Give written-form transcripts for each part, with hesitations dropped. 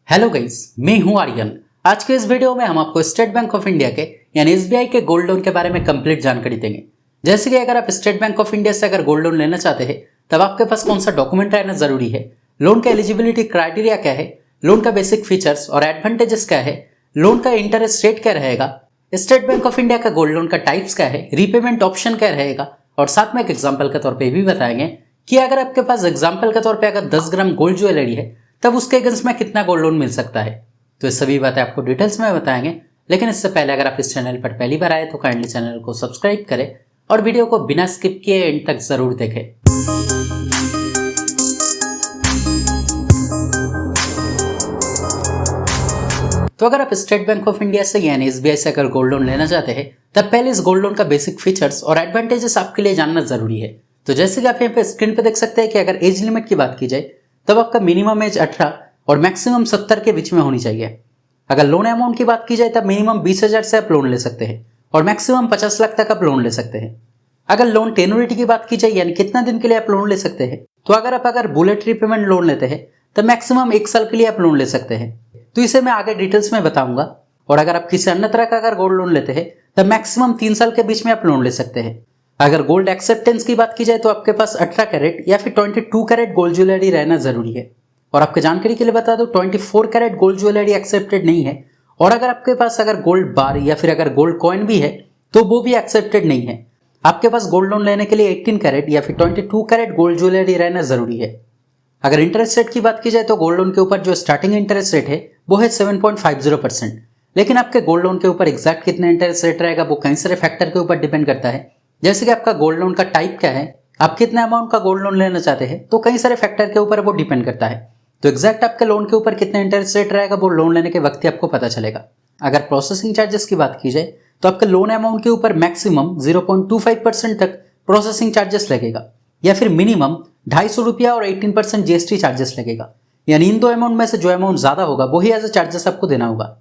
Hello guys, मैं हूं आर्यन। आज के इस वीडियो में हम आपको स्टेट बैंक ऑफ इंडिया के यानी एसबीआई के गोल्ड लोन के बारे में कंप्लीट जानकारी देंगे। जैसे कि अगर आप स्टेट बैंक ऑफ इंडिया से अगर गोल्ड लोन लेना चाहते हैं तब आपके पास कौन सा डॉक्यूमेंट रहना जरूरी है, लोन का एलिजिबिलिटी क्राइटेरिया क्या है, लोन का बेसिक फीचर्स और एडवांटेजेस क्या है, लोन का इंटरेस्ट रेट क्या रहेगा, स्टेट बैंक ऑफ इंडिया का गोल्ड लोन का टाइप्स क्या है, रीपेमेंट ऑप्शन क्या रहेगा और साथ में एक एग्जाम्पल के तौर पर भी बताएंगे कि अगर आपके पास एग्जाम्पल के तौर पर अगर 10 ग्राम गोल्ड ज्वेलरी है तब उसके अगेंस्ट में कितना गोल्ड लोन मिल सकता है। तो ये सभी बातें आपको डिटेल्स में बताएंगे, लेकिन इससे पहले अगर आप इस चैनल पर पहली बार आए तो काइंडली चैनल को सब्सक्राइब करें और वीडियो को बिना स्किप किए एंड तक जरूर देखें। तो अगर आप स्टेट बैंक ऑफ इंडिया से यानी एसबीआई से अगर गोल्ड लोन लेना चाहते हैं तब पहले इस गोल्ड लोन का बेसिक फीचर्स और एडवांटेजेस आपके लिए जानना जरूरी है। तो जैसे कि आप यहाँ पे स्क्रीन पे देख सकते हैं कि अगर एज लिमिट की बात की जाए तब आपका मिनिमम एज 18 और मैक्सिमम 70 के बीच में होनी चाहिए। अगर लोन अमाउंट की बात की जाए तब मिनिमम 20,000 से आप लोन ले सकते हैं और मैक्सिमम 50 लाख तक आप लोन ले सकते हैं। अगर लोन टेन्योरिटी की बात की जाए यानी कितना दिन के लिए आप लोन ले सकते हैं, तो अगर बुलेट रीपेमेंट लोन लेते हैं तब मैक्सिमम 1 साल के लिए आप लोन ले सकते हैं। तो इसे मैं आगे डिटेल्स में बताऊंगा। और अगर आप किसी अन्य तरह का अगर गोल्ड लोन लेते हैं तब मैक्सिमम 3 साल के बीच में आप लोन ले सकते हैं। अगर गोल्ड एक्सेप्टेंस की बात की जाए तो आपके पास 18 कैरेट या फिर 22 कैरेट गोल्ड ज्वेलरी रहना जरूरी है। और आपके जानकारी के लिए बता दो 24 कैरेट गोल्ड ज्वेलरी एक्सेप्टेड नहीं है। और अगर आपके पास अगर गोल्ड बार या फिर अगर गोल्ड कॉइन भी है तो वो भी एक्सेप्टेड नहीं है। आपके पास गोल्ड लोन लेने के लिए 18 कैरेट या फिर 22 कैरेट गोल्ड ज्वेलरी रहना जरूरी है। अगर इंटरेस्ट रेट की बात की जाए तो गोल्ड लोन के ऊपर जो स्टार्टिंग इंटरेस्ट रेट है वो है 7.50%। लेकिन आपके गोल्ड लोन के ऊपर एग्जैक्ट कितना इंटरेस्ट रेट रहेगा वो कई सारे फैक्टर के ऊपर डिपेंड करता है। जैसे कि आपका गोल्ड लोन का टाइप क्या है, आप कितने अमाउंट का गोल्ड लोन लेना चाहते हैं, तो कई सारे फैक्टर के ऊपर वो डिपेंड करता है। तो एग्जैक्ट आपके लोन के ऊपर कितना इंटरेस्ट रेट रहेगा वो लोन लेने के वक्त ही आपको पता चलेगा। अगर प्रोसेसिंग चार्जेस की बात की जाए तो आपके लोन अमाउंट के ऊपर मैक्सिमम 0.25% तक प्रोसेसिंग चार्जेस लगेगा या फिर मिनिमम 250 रुपया और 18% जीएसटी चार्जेस लगेगा। यानी इन दो अमाउंट में से जो अमाउंट ज्यादा होगा वही एज अ चार्जेस आपको देना होगा।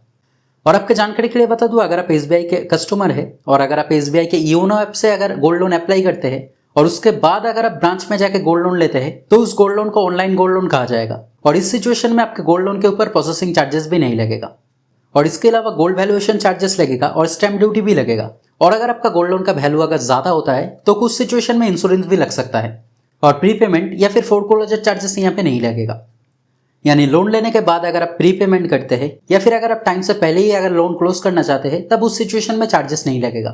और आपके जानकारी के लिए बता दूं, अगर आप एसबीआई के कस्टमर है और अगर आप एसबीआई के योनो ऐप से अगर गोल्ड लोन अप्लाई करते हैं और उसके बाद अगर आप ब्रांच में जाके गोल्ड लोन लेते हैं तो उस गोल्ड लोन को ऑनलाइन गोल्ड लोन कहा जाएगा। और इस सिचुएशन में आपके गोल्ड लोन के ऊपर प्रोसेसिंग चार्जेस भी नहीं लगेगा। और इसके अलावा गोल्ड वैल्यूएशन चार्जेस लगेगा और स्टैंप ड्यूटी भी लगेगा। और अगर आपका गोल्ड लोन का वैल्यू अगर ज्यादा होता है तो कुछ सिचुएशन में इंश्योरेंस भी लग सकता है। और प्रीपेमेंट या फिर फोरक्लोजर चार्जेस यहाँ पे नहीं लगेगा। यानी लोन लेने के बाद अगर आप प्रीपेमेंट करते हैं या फिर अगर आप टाइम से पहले ही अगर लोन क्लोज करना चाहते हैं तब उस सिचुएशन में चार्जेस नहीं लगेगा।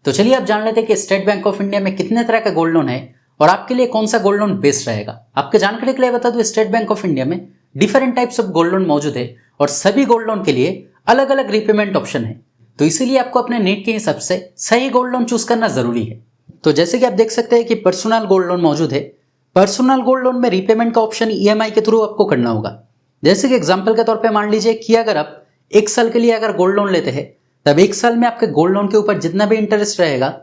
तो चलिए आप जान लेते हैं कि स्टेट बैंक ऑफ इंडिया में कितने तरह का गोल्ड लोन है और आपके लिए कौन सा गोल्ड लोन बेस्ट रहेगा। आपके जानकारी के लिए बता दूं, स्टेट बैंक ऑफ इंडिया में different types of gold loan मौजूद है और सभी गोल्ड लोन के लिए अलग अलग रीपेमेंट ऑप्शन है। तो इसीलिए आपको अपने नीड के हिसाब से सही गोल्ड लोन चूज करना जरूरी है। तो जैसे कि आप देख सकते हैं कि पर्सनल गोल्ड लोन मौजूद है। पर्सनल गोल्ड लोन में रीपेमेंट का ऑप्शन ईएमआई के थ्रू आपको करना होगा। जैसे कि एग्जांपल के तौर पे मान लीजिए कि अगर आप 1 साल के लिए अगर गोल्ड लोन लेते हैं तब 1 साल में आपके गोल्ड लोन के ऊपर जितना भी इंटरेस्ट रहेगा,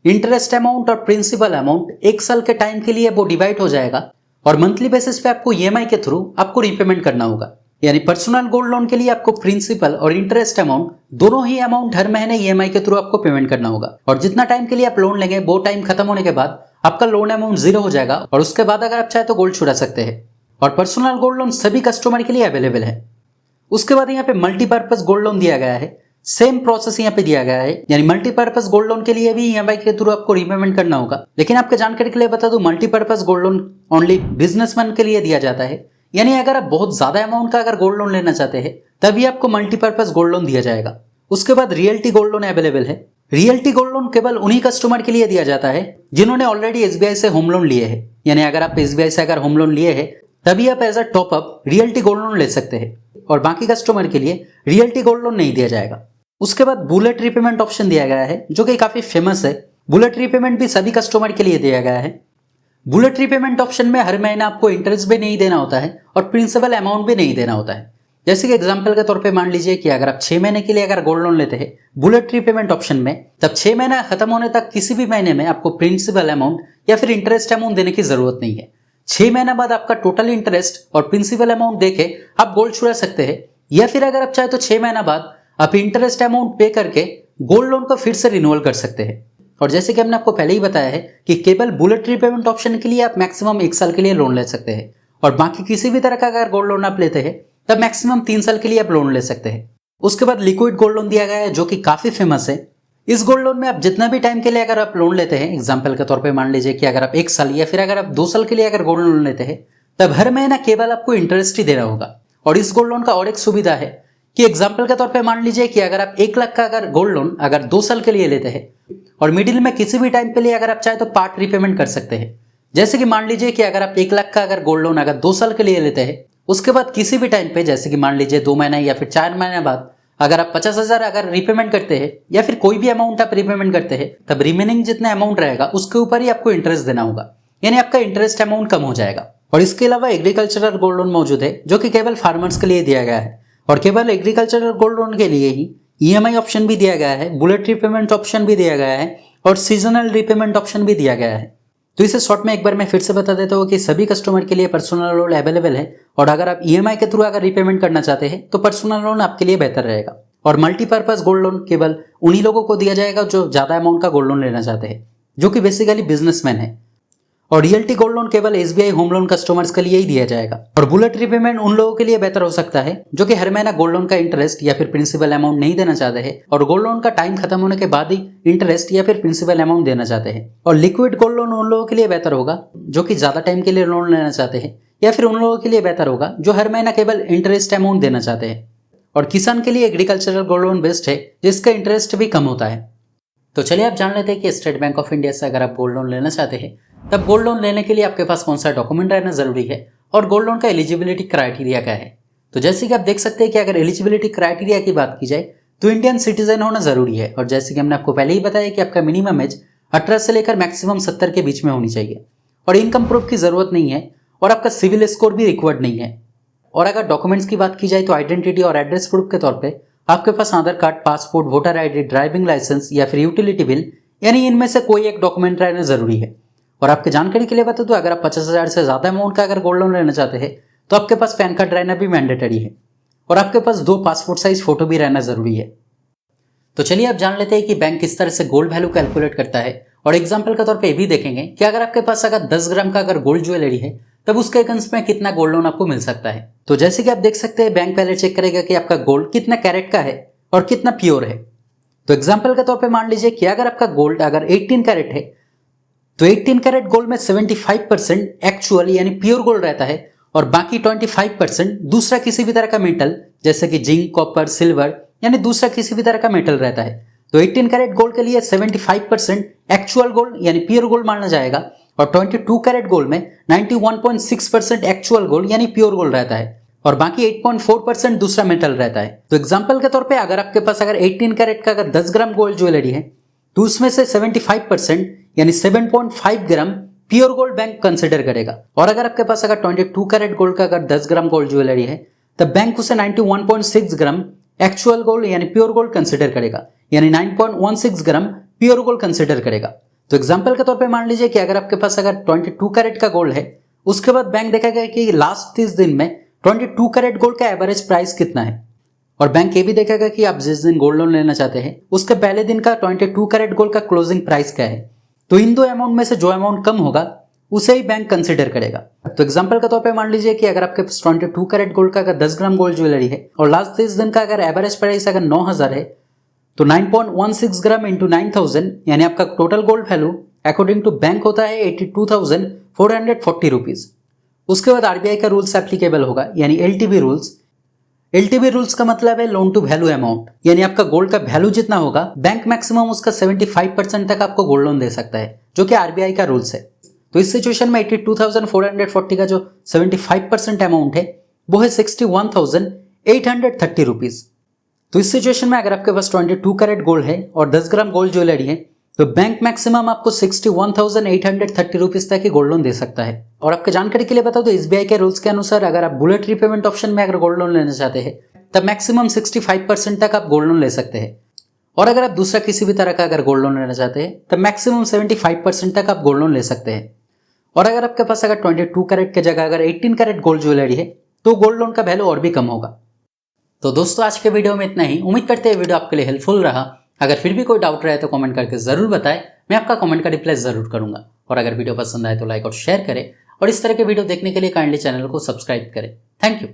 इंटरेस्ट अमाउंट और प्रिंसिपल अमाउंट 1 साल के टाइम के लिए वो डिवाइड हो जाएगा और मंथली बेसिस पे आपको ईएमआई के थ्रू आपको रीपेमेंट करना होगा। यानी पर्सनल गोल्ड लोन के लिए आपको प्रिंसिपल और इंटरेस्ट अमाउंट दोनों ही अमाउंट हर महीने ईएमआई के थ्रू आपको पेमेंट करना होगा। और जितना टाइम के लिए आप लोन लेंगे वो टाइम खत्म होने के बाद आपका लोन अमाउंट 0 हो जाएगा और उसके बाद अगर आप चाहे तो गोल्ड छुड़ा सकते हैं। और पर्सनल गोल्ड लोन सभी कस्टमर के लिए अवेलेबल है। उसके बाद यहाँ पे मल्टीपर्पज गोल्ड लोन दिया गया है। सेम प्रोसेस यहाँ पे दिया गया है। यानी मल्टीपर्पज गोल्ड लोन के लिए भी ईएमआई के थ्रू आपको रीपेमेंट करना होगा। लेकिन आपके जानकारी के लिए बता दूं, multipurpose gold loan only businessman के लिए दिया जाता है। यानी अगर आप बहुत ज्यादा अमाउंट का अगर गोल्ड लोन लेना चाहते हैं तभी आपको मल्टीपर्पज गोल्ड लोन दिया जाएगा। उसके बाद रियल्टी गोल्ड लोन अवेलेबल है। रियल्टी गोल्ड लोन केवल उन्हीं कस्टमर के लिए दिया जाता है जिन्होंने ऑलरेडी एसबीआई से होम लोन लिए हैं। यानी अगर आप एसबीआई से अगर होम लोन लिए हैं तभी आप as a top up realty gold loan ले सकते हैं और बाकी कस्टमर के लिए रियल्टी गोल्ड लोन नहीं दिया जाएगा। उसके बाद बुलेट रीपेमेंट ऑप्शन दिया गया है जो कि काफी फेमस है। बुलेट रीपेमेंट भी सभी कस्टमर के लिए दिया गया है। बुलेट रीपेमेंट ऑप्शन में हर महीना आपको इंटरेस्ट भी नहीं देना होता है और प्रिंसिपल अमाउंट भी नहीं देना होता है। जैसे कि एग्जांपल के तौर पे मान लीजिए कि अगर आप 6 महीने के लिए अगर गोल्ड लोन लेते हैं बुलेट रीपेमेंट ऑप्शन में, तब 6 महीना खत्म होने तक किसी भी महीने में आपको प्रिंसिपल अमाउंट या फिर इंटरेस्ट अमाउंट देने की जरूरत नहीं है। 6 महीना बाद आपका टोटल इंटरेस्ट और प्रिंसिपल अमाउंट देके आप गोल्ड छुड़ा सकते हैं या फिर अगर आप चाहे तो 6 महीना बाद आप इंटरेस्ट अमाउंट पे करके गोल्ड लोन को फिर से रिन्यूअल कर सकते हैं। और जैसे कि हमने आपको पहले ही बताया है कि केवल बुलेट रीपेमेंट ऑप्शन के लिए आप मैक्सिमम 1 साल के लिए लोन ले सकते हैं और बाकी किसी भी तरह का अगर गोल्ड लोन आप लेते हैं तब मैक्सिमम 3 साल के लिए आप लोन ले सकते हैं। उसके बाद लिक्विड गोल्ड लोन दिया गया है जो कि काफी फेमस है। इस गोल्ड लोन में आप जितना भी टाइम के लिए अगर आप लोन लेते हैं, एग्जाम्पल के तौर पे मान लीजिए कि अगर आप 1 साल या फिर अगर आप 2 साल के लिए अगर गोल्ड लोन लेते हैं, तब हर महीना केवल आपको इंटरेस्ट ही देना होगा। और इस गोल्ड लोन का और एक सुविधा है कि एग्जाम्पल के तौर पे मान लीजिए कि अगर आप 1 लाख का अगर गोल्ड लोन अगर 2 साल के लिए लेते हैं और मिडिल में किसी भी टाइम के लिए अगर आप चाहे तो पार्ट रीपेमेंट कर सकते हैं। जैसे कि मान लीजिए कि अगर आप 1 लाख का अगर गोल्ड लोन अगर 2 साल के लिए लेते हैं, उसके बाद किसी भी टाइम पे जैसे कि मान लीजिए 2 महीना या फिर 4 महीने बाद अगर आप 50,000 अगर रीपेमेंट करते हैं या फिर कोई भी अमाउंट आप रीपेमेंट करते हैं, तब रिमेनिंग जितना अमाउंट रहेगा उसके ऊपर ही आपको इंटरेस्ट देना होगा, यानी आपका इंटरेस्ट अमाउंट कम हो जाएगा। और इसके अलावा एग्रीकल्चरल गोल्ड लोन मौजूद है जो कि केवल फार्मर्स के लिए दिया गया है और केवल एग्रीकल्चरल गोल्ड लोन के लिए ही ईएमआई ऑप्शन भी दिया गया है, बुलेट रीपेमेंट ऑप्शन भी दिया गया है और सीजनल रीपेमेंट ऑप्शन भी दिया गया है। तो इसे शॉर्ट में एक बार मैं फिर से बता देता हूँ कि सभी कस्टमर के लिए पर्सनल लोन अवेलेबल है और अगर आप ईएमआई के थ्रू अगर रीपेमेंट करना चाहते हैं तो पर्सनल लोन आपके लिए बेहतर रहेगा। और मल्टीपर्पज गोल्ड लोन केवल उन्हीं लोगों को दिया जाएगा जो ज्यादा अमाउंट का गोल्ड लोन लेना चाहते हैं, जो कि बेसिकली बिजनेसमैन है। और रियल्टी गोल्ड लोन केवल एसबीआई होम लोन कस्टमर्स के लिए ही दिया जाएगा। और बुलेट रीपेमेंट उन लोगों के लिए बेहतर हो सकता है जो कि हर महीना गोल्ड लोन का इंटरेस्ट या फिर प्रिंसिपल अमाउंट नहीं देना चाहते हैं और गोल्ड लोन का टाइम खत्म होने के बाद ही इंटरेस्ट या फिर प्रिंसिपल अमाउंट देना चाहते हैं। और लिक्विड गोल्ड लोन उन लोगों के लिए बेहतर होगा जो कि ज्यादा टाइम के लिए लोन लेना चाहते हैं, या फिर उन लोगों के लिए बेहतर होगा जो हर महीना केवल इंटरेस्ट अमाउंट देना चाहते हैं। और किसान के लिए एग्रीकल्चरल गोल्ड लोन बेस्ट है जिसका इंटरेस्ट भी कम होता है। तो चलिए आप जान लेते हैं कि स्टेट बैंक ऑफ इंडिया से अगर आप गोल्ड लोन लेना चाहते हैं तब गोल्ड लोन लेने के लिए आपके पास कौन सा डॉक्यूमेंट रहना जरूरी है और गोल्ड लोन का एलिजिबिलिटी क्राइटेरिया क्या है। तो जैसे कि आप देख सकते हैं कि अगर एलिजिबिलिटी क्राइटेरिया की बात की जाए तो इंडियन सिटीजन होना जरूरी है। और जैसे कि हमने आपको पहले ही बताया कि आपका मिनिमम एज 18 से लेकर मैक्सिमम 70 के बीच में होनी चाहिए और इनकम प्रूफ की जरूरत नहीं है और आपका सिविल स्कोर भी रिक्वायर्ड नहीं है। और अगर डॉक्यूमेंट्स की बात की जाए तो आइडेंटिटी और एड्रेस प्रूफ के तौर पे आपके पास Aadhaar card, passport, voter ID, driving licence या फिर यूटिलिटी बिल, यानी इनमें से कोई एक डॉक्यूमेंट रहना जरूरी है। और आपकी जानकारी के लिए बता दूं, अगर आप 50,000 से ज्यादा अमाउंट का अगर गोल्ड लोन लेना चाहते हैं तो आपके पास पैन कार्ड रहना भी मैंडेटरी है और आपके पास 2 पासपोर्ट साइज फोटो भी रहना जरूरी है। तो चलिए आप जान लेते हैं कि बैंक किस तरह से गोल्ड वैल्यू कैलकुलेट करता है। और एग्जाम्पल के तौर पे ये भी देखेंगे कि अगर आपके पास अगर 10 ग्राम का अगर गोल्ड ज्वेलरी है तब उसके अगेंस्ट में कितना गोल्ड लोन आपको मिल सकता है। तो जैसे कि आप देख सकते हैं बैंक पहले चेक करेगा कि आपका गोल्ड कितना कैरेट का है और कितना प्योर है। तो एग्जाम्पल के तौर पे मान लीजिए कि अगर आपका गोल्ड अगर 18 कैरेट है तो 18 कैरेट गोल्ड में 75% एक्चुअल यानी प्योर गोल्ड रहता है और बाकी 25% दूसरा किसी भी तरह का मेटल जैसे कि जिंक, कॉपर, सिल्वर यानी दूसरा किसी भी तरह का मेटल रहता है। तो 18 कैरेट गोल्ड के लिए 75% एक्चुअल गोल्ड यानी प्योर गोल्ड माना जाएगा और 22 कैरेट गोल्ड में 91.6% एक्चुअल गोल्ड यानी प्योर गोल्ड रहता है और बाकी 8.4% दूसरा मेटल रहता है। तो एग्जाम्पल के तौर पे अगर आपके पास अगर 18 कैरेट का अगर 10 ग्राम गोल्ड ज्वेलरी है तो उसमें से 75% यानी 7.5 ग्राम प्योर गोल्ड बैंक कंसिडर करेगा। और अगर आपके पास अगर 22 कैरेट गोल्ड का अगर 10 ग्राम गोल्ड ज्वेलरी है तब बैंक उसे 91.6 ग्राम एक्चुअल गोल्ड यानी प्योर गोल्ड कंसिडर करेगा, यानी 9.16 ग्राम प्योर गोल्ड कंसिडर करेगा। तो एग्जाम्पल के तौर पे मान लीजिए कि अगर आपके पास अगर 22 कैरेट का गोल्ड है, उसके बाद बैंक देखेगा कि लास्ट 30 दिन में 22 कैरेट गोल्ड का एवरेज प्राइस कितना है और बैंक ये भी देखेगा कि आप जिस दिन गोल्ड लोन लेना चाहते हैं उसके पहले दिन का 22 कैरेट गोल्ड का क्लोजिंग प्राइस क्या है। तो इन दो अमाउंट में से जो अमाउंट कम होगा उसे ही बैंक कंसिडर करेगा। तो एग्जांपल के तौर पे मान लीजिए कि अगर आपके पास 22 कैरेट गोल्ड का अगर 10 ग्राम गोल्ड ज्वेलरी है और लास्ट 30 दिन का अगर एवरेज प्राइस अगर 9,000 है तो 9.16 ग्राम इंटू 9,000 यानी आपका total gold value according to bank होता है 82,440 रुपीज। उसके बाद आरबीआई का रूल्स एप्लीकेबल होगा यानी एलटीवी रूल्स। एलटीवी रूल्स का मतलब है लोन टू वैल्यू अमाउंट, यानी आपका गोल्ड का वैल्यू जितना होगा बैंक मैक्सिमम उसका 75% तक आपको गोल्ड लोन दे सकता है, जो कि आरबीआई का रूल्स है। तो इस सिचुएशन में 82,440 का जो 75% अमाउंट है वो है 61,830 रुपीज। तो इस सिचुएशन में अगर आपके पास 22 कैरेट गोल्ड है और 10 ग्राम गोल्ड ज्वेलरी है तो बैंक मैक्सिमम आपको 61,830 रुपीज तक ही गोल्ड लोन दे सकता है। और आपकी जानकारी के लिए बताओ तो एसबीआई के रूल्स के अनुसार अगर आप बुलेट रीपेमेंट ऑप्शन में अगर गोल्ड लोन लेना चाहते हैं तब मैक्सिमम 65% तक आप गोल्ड लोन ले सकते हैं। और अगर आप दूसरा किसी भी तरह का अगर गोल्ड लोन लेना चाहते हैं तब मैक्सिमम 75% तक आप गोल्ड लोन ले सकते हैं। और अगर आपके पास अगर 22 कैरेट की जगह अगर 18 कैरेट गोल्ड ज्वेलरी है तो गोल्ड लोन का वैल्यू और भी कम होगा। तो दोस्तों आज के वीडियो में इतना ही। उम्मीद करते हैं वीडियो आपके लिए हेल्पफुल रहा। अगर फिर भी कोई डाउट रहे तो कमेंट करके जरूर बताएं, मैं आपका कमेंट का रिप्लाई जरूर करूंगा। और अगर वीडियो पसंद आए तो लाइक और शेयर करें और इस तरह के वीडियो देखने के लिए काइंडली चैनल को सब्सक्राइब करें। Thank you.